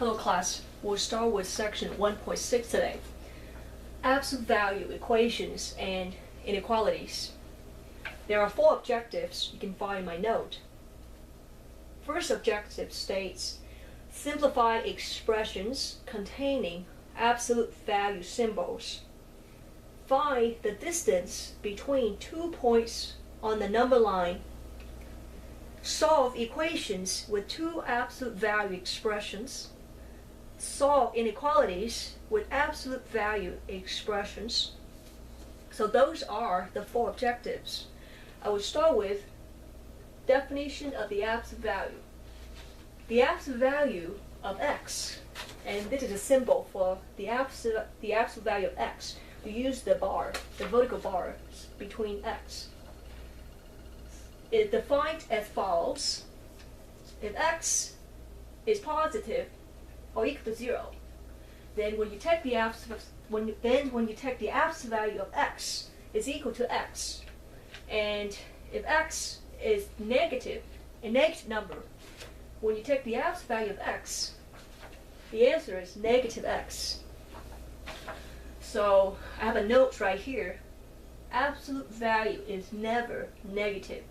Hello class, we'll start with section 1.6 today. Absolute value equations and inequalities. There are 4 objectives you can find in my note. First objective states, simplify expressions containing absolute value symbols. Find the distance between 2 points on the number line. Solve equations with 2 absolute value expressions. Solve inequalities with absolute value expressions. So those are the 4 objectives. I will start with definition of the absolute value. The absolute value of x, and this is a symbol for the absolute value of x. We use the bar, the vertical bars between x. It is defined as follows. If x is positive or equal to 0, then when you take the absolute value of x is equal to x, and if x is negative, a negative number, when you take the absolute value of x, the answer is negative x. So I have a note right here. Absolute value is never negative.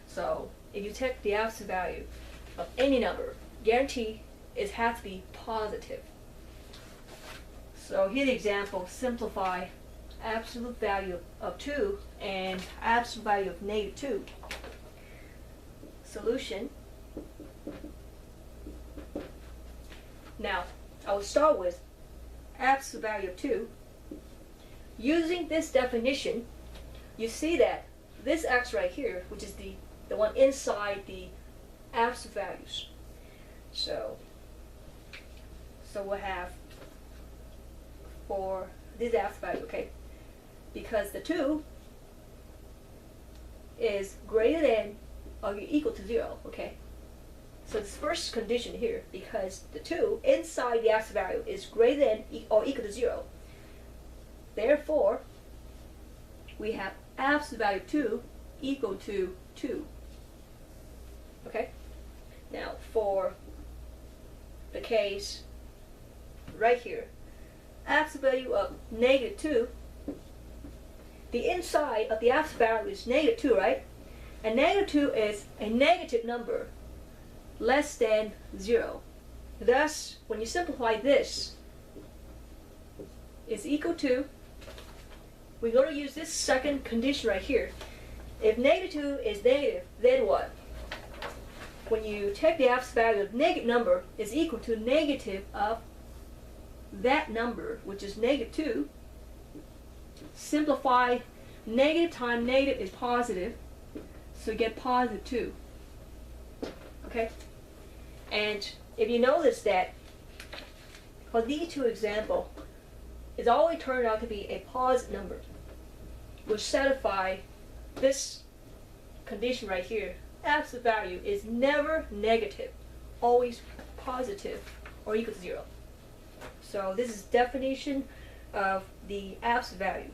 So if you take the absolute value of any number, guarantee it has to be positive. So here's the example. Simplify absolute value of 2 and absolute value of negative 2. Solution. Now, I will start with absolute value of 2. Using this definition, you see that this x right here, which is the one inside the absolute values. So we'll have for this absolute value, okay? Because the 2 is greater than or equal to 0, okay? So this first condition here, because the 2 inside the absolute value is greater than or equal to 0. Therefore, we have absolute value of 2 equal to 2. Okay? Now, for the case right here, absolute value of negative 2, the inside of the absolute value is negative 2, right? And negative 2 is a negative number less than 0. Thus, when you simplify this, it's equal to, we're going to use this second condition right here. If negative 2 is negative, then what? When you take the absolute value of negative number, is equal to negative of that number, which is negative 2. Simplify, negative times negative is positive, so you get positive 2. Okay? And if you notice that for these 2 examples, it's always turned out to be a positive number, which satisfy this condition right here. Absolute value is never negative, always positive or equal to 0. So this is definition of the absolute value.